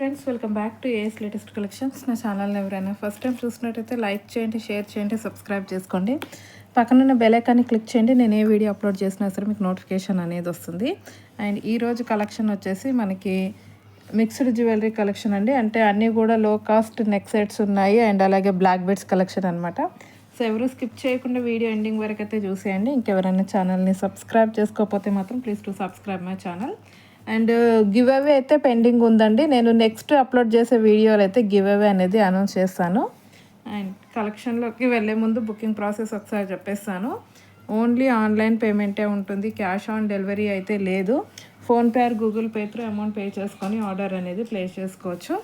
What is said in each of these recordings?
Friends, welcome back to AS latest collections. నా ఛానల్ని ఎవరైనా ఫస్ట్ టైం చూసినట్టయితే లైక్ చేయండి, షేర్ చేయండి, సబ్స్క్రైబ్ చేసుకోండి. పక్కనున్న బెల్ ఐకాన్ని క్లిక్ చేయండి. నేను ఏ వీడియో అప్లోడ్ చేసినా సరే మీకు నోటిఫికేషన్ అనేది వస్తుంది. అండ్ ఈరోజు కలెక్షన్ వచ్చేసి మనకి మిక్స్డ్ జ్యువెలరీ కలెక్షన్ అండి. అంటే అన్నీ కూడా లో కాస్ట్ నెక్ సెట్స్ ఉన్నాయి అండ్ అలాగే బ్లాక్ బెడ్స్ కలెక్షన్ అనమాట. సో ఎవరు స్కిప్ చేయకుండా వీడియో ఎండింగ్ వరకు అయితే చూసేయండి. ఇంకెవరైనా ఛానల్ని సబ్స్క్రైబ్ చేసుకోకపోతే మాత్రం please to subscribe my channel. And give away అయితే పెండింగ్ ఉందండి. నేను నెక్స్ట్ అప్లోడ్ చేసే వీడియోలో అయితే గివ్ అవే అనేది అనౌన్స్ చేస్తాను. అండ్ కలెక్షన్లోకి వెళ్ళే ముందు బుకింగ్ ప్రాసెస్ ఒకసారి చెప్పేస్తాను. ఓన్లీ ఆన్లైన్ పేమెంటే ఉంటుంది, క్యాష్ ఆన్ డెలివరీ అయితే లేదు. PhonePe are Google pay through amount pay చేసుకొని ఆర్డర్ అనేది ప్లేస్ చేసుకోవచ్చు.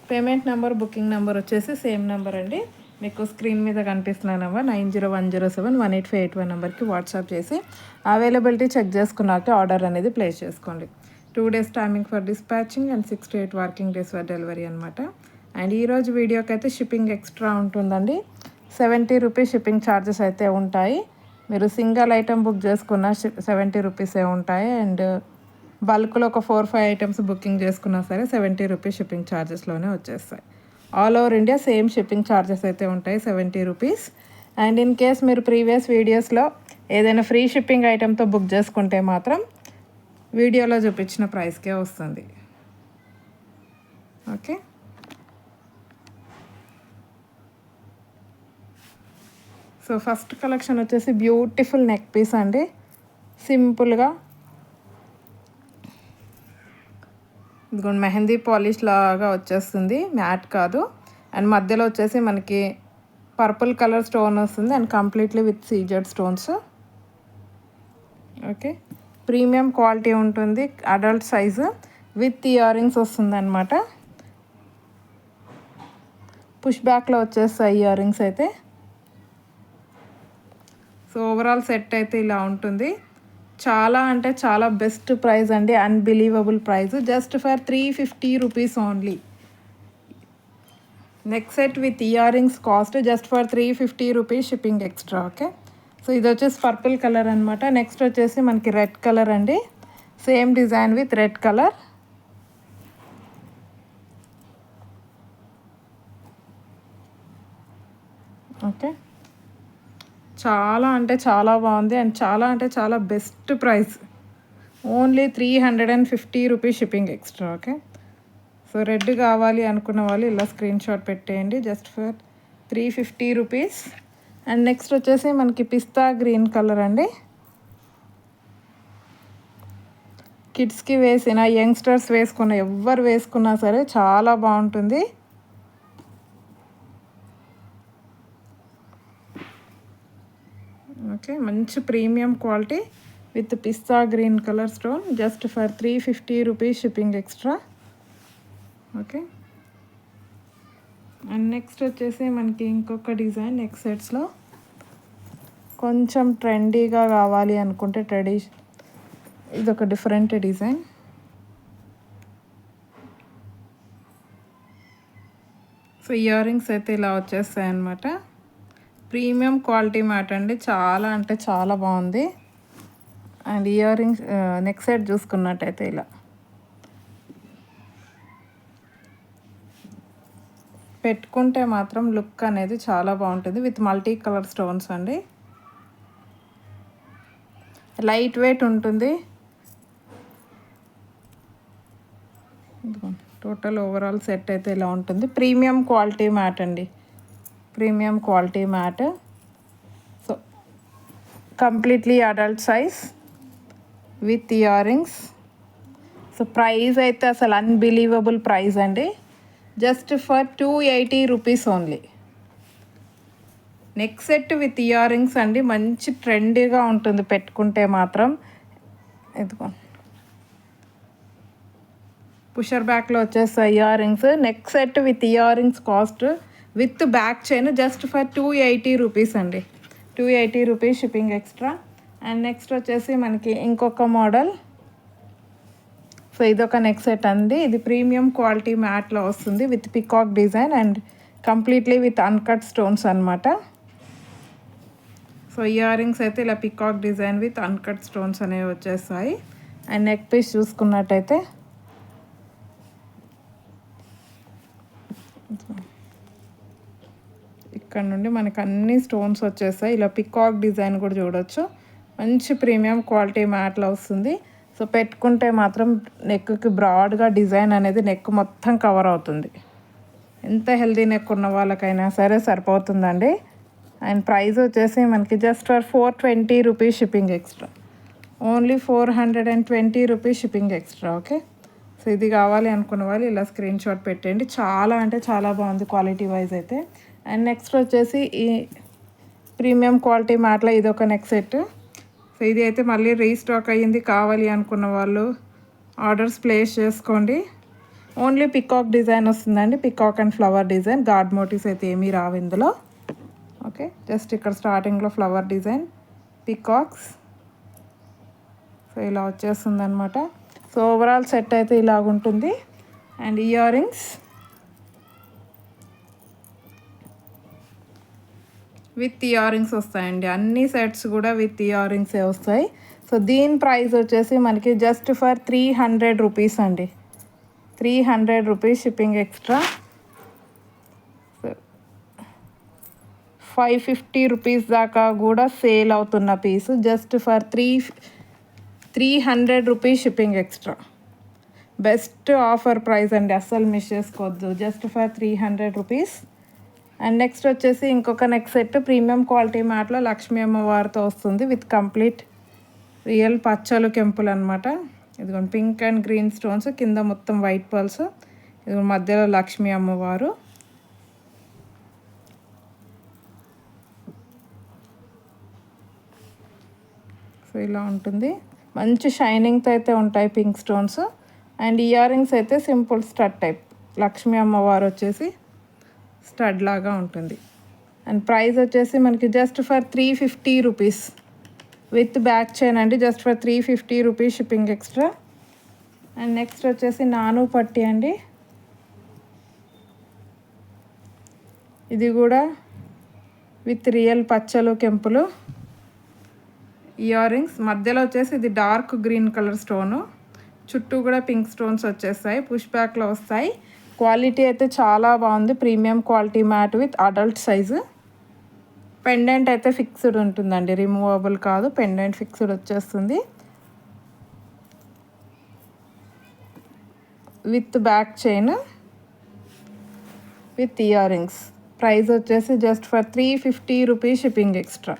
పేమెంట్ నెంబర్, బుకింగ్ నెంబర్ వచ్చేసి సేమ్ నెంబర్ అండి. మీకు స్క్రీన్ మీద కనిపిస్తున్న నెంబర్ 9010718581 నెంబర్కి వాట్సాప్ చేసి అవైలబిలిటీ చెక్ చేసుకున్నాక ఆర్డర్ అనేది ప్లేస్ చేసుకోండి. 2 days timing for dispatching and 6 to 8 working days for delivery అనమాట. అండ్ ఈరోజు వీడియోకి అయితే షిప్పింగ్ ఎక్స్ట్రా ఉంటుందండి. 70 రూపీస్ షిప్పింగ్ ఛార్జెస్ అయితే ఉంటాయి. మీరు సింగిల్ ఐటమ్ బుక్ చేసుకున్న 70 రూపీసే ఉంటాయి. అండ్ బల్క్లో ఒక 4-5 ఐటమ్స్ బుకింగ్ చేసుకున్నా సరే 70 రూపీస్ షిప్పింగ్ ఛార్జెస్లోనే వచ్చేస్తాయి. All over India same shipping charges అయితే ఉంటాయి, 70 రూపీస్. అండ్ ఇన్ కేస్ మీరు ప్రీవియస్ వీడియోస్లో ఏదైనా ఫ్రీ షిప్పింగ్ ఐటెంతో బుక్ చేసుకుంటే మాత్రం వీడియోలో చూపించిన ప్రైస్కే వస్తుంది. ఓకే, సో ఫస్ట్ కలెక్షన్ వచ్చేసి బ్యూటిఫుల్ నెక్ పీస్ అండి. సింపుల్గా ఇదిగోండి, మెహందీ పాలిష్ లాగా వచ్చేస్తుంది, మ్యాట్ కాదు. అండ్ మధ్యలో వచ్చేసి మనకి పర్పుల్ కలర్ స్టోన్ వస్తుంది and completely with CZ stones. Okay, premium quality ఉంటుంది, adult size with earrings వస్తుంది అనమాట. పుష్ బ్యాక్లో వచ్చేస్తాయి ఇయర్ రింగ్స్ అయితే. సో ఓవరాల్ సెట్ అయితే ఇలా ఉంటుంది. చాలా అంటే చాలా బెస్ట్ ప్రైస్ అండి, unbelievable price. Just for 350 rupees only. Neck set with earrings cost just for 350 rupees shipping extra. Okay, so ఇది వచ్చేసి పర్పుల్ కలర్ అనమాట. నెక్స్ట్ వచ్చేసి మనకి రెడ్ కలర్ అండి, same design with red colour. Okay, చాలా అంటే చాలా బాగుంది అండ్ చాలా అంటే చాలా best price. Only 350 rupees shipping extra. Okay, so red కావాలి అనుకున్న వాళ్ళు ఇలా స్క్రీన్ షాట్ పెట్టేయండి, just for 350 rupees. And next వచ్చేసి మనకి పిస్తా గ్రీన్ కలర్ అండి. కిడ్స్కి వేసిన, యంగ్స్టర్స్ వేసుకున్న, ఎవరు వేసుకున్నా సరే చాలా బాగుంటుంది. ఓకే, మంచి premium quality with pista green colour stone, just for 350 rupees shipping extra. Okay, and next వచ్చేసి మనకి ఇంకొక డిజైన్ నెక్ సెట్స్లో కొంచెం ట్రెండీగా కావాలి అనుకుంటే ఇదొక different design. So ear rings అయితే ఇలా వచ్చేస్తాయి అన్నమాట. ప్రీమియం క్వాలిటీ మ్యాట్ అండి, చాలా అంటే చాలా బాగుంది. And ear rings neck set చూసుకున్నట్టయితే ఇలా పెట్టుకుంటే మాత్రం లుక్ అనేది చాలా బాగుంటుంది విత్ మల్టీ కలర్ స్టోన్స్ అండి. లైట్ వెయిట్ ఉంటుంది. టోటల్ ఓవరాల్ సెట్ అయితే ఇలా ఉంటుంది. ప్రీమియం క్వాలిటీ మ్యాట్ అండి, premium quality mat. So completely adult size with ear rings. So price అయితే అసలు అన్బిలీవబుల్ ప్రైస్ అండి, just for 280 rupees only. Neck set with ear rings అండి, మంచి ట్రెండీగా ఉంటుంది పెట్టుకుంటే మాత్రం. ఇదిగో పుషర్ బ్యాక్లో వచ్చేస్తాయి ear rings. Neck set with earrings cost with back chain just for 280 rupees అండి, 280 rupees shipping extra. And next వచ్చేసి మనకి ఇంకొక మోడల్. సో ఇదొక నెక్ సెట్ అండి, ఇది ప్రీమియం క్వాలిటీ మ్యాట్లో వస్తుంది with peacock design and completely with uncut stones అనమాట. So ear rings అయితే ఇలా peacock design with uncut stones అనేవి వచ్చేస్తాయి. అండ్ నెక్ పీస్ చూసుకున్నట్టయితే ఇక్కడ నుండి మనకు అన్ని స్టోన్స్ వచ్చేస్తాయి. ఇలా పికాక్ డిజైన్ కూడా చూడొచ్చు. మంచి ప్రీమియం క్వాలిటీ మ్యాట్లో వస్తుంది. సో పెట్టుకుంటే మాత్రం నెక్కి బ్రాడ్గా డిజైన్ అనేది నెక్ మొత్తం కవర్ అవుతుంది. ఎంత హెల్దీ నెక్ ఉన్న వాళ్ళకైనా సరే సరిపోతుందండి. అండ్ ప్రైస్ వచ్చేసి మనకి just for 420 rupees shipping extra. Only 420 rupees shipping extra. Okay, so ఇది కావాలి అనుకున్న వాళ్ళు ఇలా స్క్రీన్ షాట్ పెట్టండి. చాలా అంటే చాలా బాగుంది క్వాలిటీ వైజ్ అయితే. అండ్ నెక్స్ట్ వచ్చేసి ఈ ప్రీమియం క్వాలిటీ మ్యాట్లో ఇది ఒక నెక్ సెట్. సో ఇది అయితే మళ్ళీ రీస్టాక్ అయ్యింది. కావాలి అనుకున్న వాళ్ళు ఆర్డర్స్ ప్లేస్ చేసుకోండి. ఓన్లీ పికాక్ డిజైన్ వస్తుందండి. Peacock and flower design, god motives అయితే ఏమీ రావు ఇందులో. ఓకే, జస్ట్ ఇక్కడ స్టార్టింగ్లో ఫ్లవర్ డిజైన్, పికాక్స్, సో ఇలా వచ్చేస్తుంది అనమాట. సో ఓవరాల్ సెట్ అయితే ఇలాగుంటుంది. And earrings with earrings వస్తాయండి. అన్ని సెట్స్ కూడా విత్ ఇయర్ రింగ్సే వస్తాయి. సో దీని ప్రైస్ వచ్చేసి మనకి జస్ట్ ఫర్ 300 రూపీస్ అండి. 300 రూపీస్ షిప్పింగ్ ఎక్స్ట్రా. 550 రూపీస్ దాకా కూడా సేల్ అవుతున్న piece just for 300 rupees shipping extra. Best offer price అండి, అస్సలు మిస్ చేసుకోవద్దు. Just for 300 rupees. And next వచ్చేసి ఇంకొక నెక్ సెట్ ప్రీమియం క్వాలిటీ మ్యాట్లో లక్ష్మీ అమ్మవారితో వస్తుంది విత్ కంప్లీట్ రియల్ పచ్చలు కెంపులు అనమాట. ఇదిగోండి పింక్ అండ్ గ్రీన్ స్టోన్స్, కింద మొత్తం వైట్ పర్ల్స్, ఇది మధ్యలో లక్ష్మీ అమ్మవారు. సో ఇలా ఉంటుంది. మంచి షైనింగ్తో అయితే ఉంటాయి pink stones. And earrings అయితే సింపుల్ స్టడ్ టైప్, లక్ష్మీ అమ్మవారు వచ్చేసి స్టడ్ లాగా ఉంటుంది. అండ్ ప్రైస్ వచ్చేసి మనకి just for 350 rupees with back chain అండి. Just for 350 rupees shipping extra. And next వచ్చేసి నాను పట్టి అండి. ఇది కూడా విత్ రియల్ పచ్చలు కెంపులు ఇయర్ రింగ్స్. మధ్యలో వచ్చేసి ఇది డార్క్ గ్రీన్ కలర్ స్టోను, చుట్టూ కూడా పింక్ స్టోన్స్ వచ్చేస్తాయి, పుష్ బ్యాక్లో వస్తాయి. క్వాలిటీ అయితే చాలా బాగుంది. Premium quality matte with adult size. Pendant అయితే ఫిక్స్డ్ ఉంటుందండి, రిమూవబుల్ కాదు. పెండెంట్ ఫిక్స్డ్ వచ్చేస్తుంది with back chain with earrings. Price వచ్చేసి just for 350 rupees shipping extra.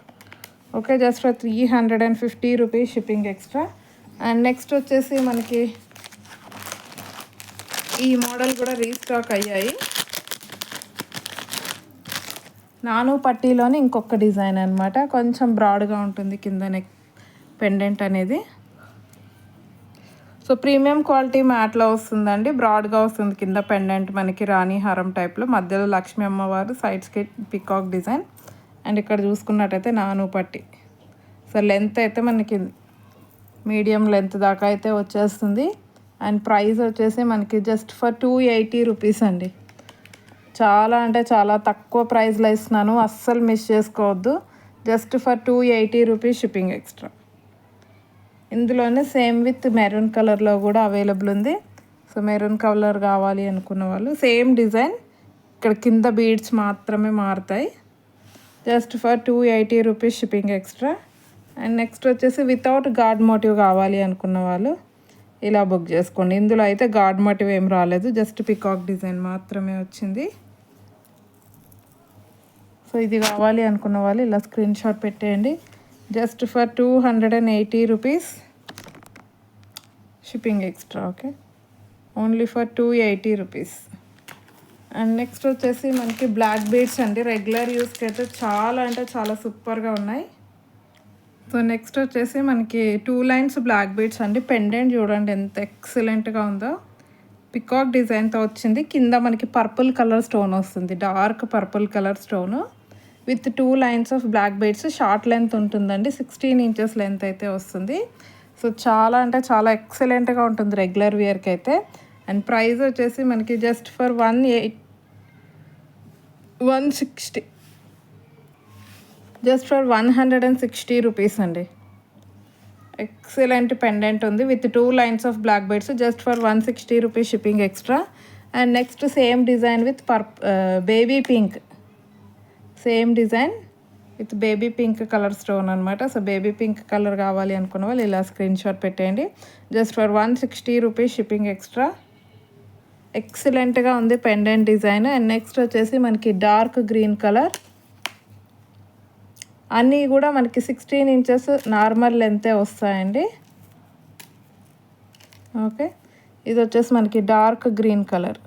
Okay, just for 350 rupees shipping extra. And next వచ్చేసి మనకి ఈ model కూడా restock అయ్యాయి. నాను పట్టీలోని ఇంకొక డిజైన్ అనమాట. కొంచెం బ్రాడ్గా ఉంటుంది కింద నెక్ పెండెంట్ అనేది. సో ప్రీమియం క్వాలిటీ మ్యాట్లో వస్తుందండి. బ్రాడ్గా వస్తుంది కింద పెండెంట్ మనకి రాణి హారం టైప్లో, మధ్యలో లక్ష్మీ అమ్మవారు, సైడ్స్కి పికాక్ డిజైన్. అండ్ ఇక్కడ చూసుకున్నట్టయితే నాను పట్టి. సో లెంత్ అయితే మనకి మీడియం లెంత్ దాకా అయితే వచ్చేస్తుంది. అండ్ ప్రైస్ వచ్చేసి మనకి జస్ట్ ఫర్ 280 రూపీస్ అండి. చాలా అంటే చాలా తక్కువ ప్రైస్లో ఇస్తున్నాను, అస్సలు మిస్ చేసుకోవద్దు. Just for 280 rupees shipping extra. ఇందులోనే సేమ్ విత్ మెరూన్ కలర్లో కూడా అవైలబుల్ ఉంది. సో మెరూన్ కలర్ కావాలి అనుకున్న వాళ్ళు సేమ్ డిజైన్, ఇక్కడ కింద బీడ్స్ మాత్రమే మారుతాయి. Just for 280 rupees shipping extra. And next వచ్చేసి వితౌట్ గాడ్ మోటివ్ కావాలి అనుకున్న వాళ్ళు ఇలా బుక్ చేసుకోండి. ఇందులో అయితే గాడ్ మోటివ్ ఏం రాలేదు, జస్ట్ పికాక్ డిజైన్ మాత్రమే వచ్చింది. సో ఇది కావాలి అనుకున్న వాళ్ళు ఇలా స్క్రీన్ షాట్ పెట్టేయండి. Just for 280 rupees shipping extra. Okay, only for 280 rupees. And next వచ్చేసి మనకి బ్లాక్ బీడ్స్ అండి. రెగ్యులర్ యూస్కి అయితే చాలా అంటే చాలా సూపర్గా ఉన్నాయి. సో నెక్స్ట్ వచ్చేసి మనకి 2 లైన్స్ బ్లాక్ బీడ్స్ అండి. పెండెంట్ చూడండి ఎంత ఎక్సలెంట్గా ఉందో, పికాక్ డిజైన్తో వచ్చింది. కింద మనకి పర్పుల్ కలర్ స్టోన్ వస్తుంది, dark purple colour stone with 2 lines of black beads. Short length ఉంటుందండి, 16 ఇంచెస్ లెంత్ అయితే వస్తుంది. సో చాలా అంటే చాలా ఎక్సలెంట్గా ఉంటుంది రెగ్యులర్ వేర్కి అయితే. అండ్ ప్రైస్ వచ్చేసి మనకి just for 160 just for 160 rupees అండి. ఎక్సలెంట్ పెండెంట్ ఉంది with 2 lines of black beads. Just for 160 rupees shipping extra. And next same design with baby pink, same design with baby pink colour stone అనమాట. So baby pink colour కావాలి అనుకున్న వాళ్ళు ఇలా screenshot పెట్టేయండి. Just for 160 rupees shipping extra. ఎక్సలెంట్గా ఉంది pendant design. And next వచ్చేసి మనకి డార్క్ గ్రీన్ కలర్, అన్నీ కూడా మనకి 16 ఇంచెస్ నార్మల్ లెంతే వస్తాయండి. ఓకే, ఇది వచ్చేసి మనకి dark green colour.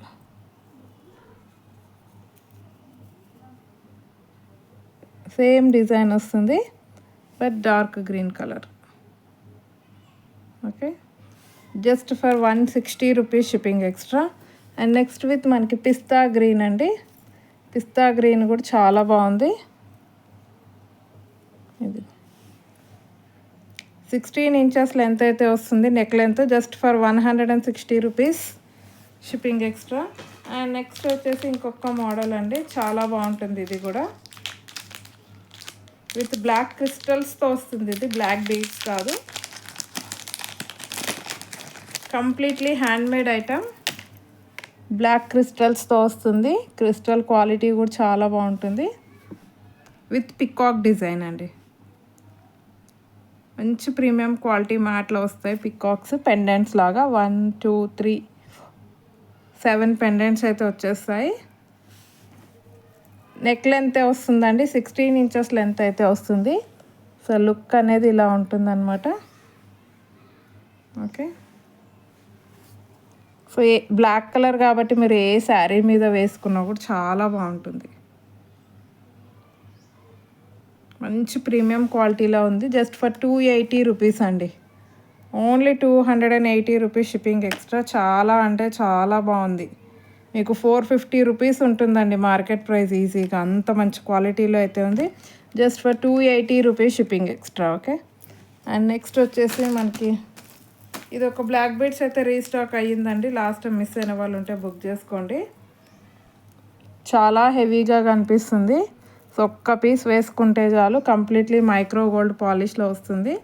Same design వస్తుంది but dark green colour. Okay, just for 160 rupees shipping extra. And next with మనకి పిస్తా గ్రీన్ అండి. పిస్తా గ్రీన్ కూడా చాలా బాగుంది. ఇది 16 ఇంచెస్ లెంత్ అయితే వస్తుంది, neck length. Just for 160 rupees shipping extra. And next వచ్చేసి ఇంకొక మోడల్ అండి, చాలా బాగుంటుంది. ఇది కూడా విత్ బ్లాక్ క్రిస్టల్స్తో వస్తుంది. ఇది బ్లాక్ బీడ్స్ కాదు, కంప్లీట్లీ హ్యాండ్మేడ్ ఐటమ్. బ్లాక్ క్రిస్టల్స్తో వస్తుంది. క్రిస్టల్ క్వాలిటీ కూడా చాలా బాగుంటుంది. విత్ పికాక్ డిజైన్ అండి. మంచి ప్రీమియం క్వాలిటీ మ్యాట్లో వస్తాయి పికాక్స్. పెండెంట్స్ లాగా 1 2 3 7 పెండెంట్స్ అయితే వచ్చేస్తాయి. నెక్ లెంత్ వస్తుందండి, 16 ఇంచెస్ లెంత్ అయితే వస్తుంది. సో లుక్ అనేది ఇలా ఉంటుందన్నమాట. ఓకే, సో బ్లాక్ కలర్ కాబట్టి మీరు ఏ శారీ మీద వేసుకున్నా కూడా చాలా బాగుంటుంది. మంచి ప్రీమియం క్వాలిటీలో ఉంది. జస్ట్ ఫర్ 280 రూపీస్ అండి. Only 280 rupees shipping extra. చాలా అంటే చాలా బాగుంది. మీకు 450 రూపీస్ ఉంటుందండి మార్కెట్ ప్రైస్ ఈజీగా, అంత మంచి క్వాలిటీలో అయితే ఉంది. Just for 280 rupees shipping extra. Okay, and next వచ్చేసి మనకి ఇది ఒక బ్లాక్ బీడ్స్ అయితే రీస్టాక్ అయ్యిందండి. లాస్ట్ టైం మిస్ అయిన వాళ్ళు ఉంటే బుక్ చేసుకోండి. చాలా హెవీగా కనిపిస్తుంది. సో ఒక్క పీస్ వేసుకుంటే చాలు, కంప్లీట్లీ మైక్రో గోల్డ్ పాలిష్లో వస్తుంది.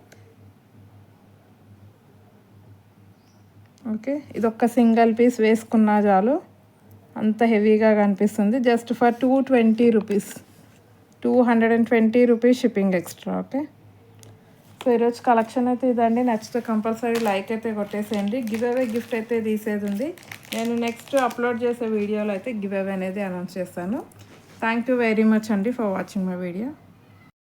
ఓకే, ఇది ఒక్క సింగిల్ పీస్ వేసుకున్నా చాలు, అంత హెవీగా కనిపిస్తుంది. Just for 220 rupees, 220 rupees shipping extra. Okay, so ఈరోజు కలెక్షన్ అయితే ఇదండి. నచ్చితే కంపల్సరీ లైక్ అయితే కొట్టేసేయండి. గివ్ అవే గిఫ్ట్ అయితే తీసేది ఉంది. నేను నెక్స్ట్ అప్లోడ్ చేసే వీడియోలో అయితే గివ్ అవే అనేది అనౌన్స్ చేస్తాను. థ్యాంక్ యూ వెరీ మచ్ అండి ఫర్ వాచింగ్ మై వీడియో.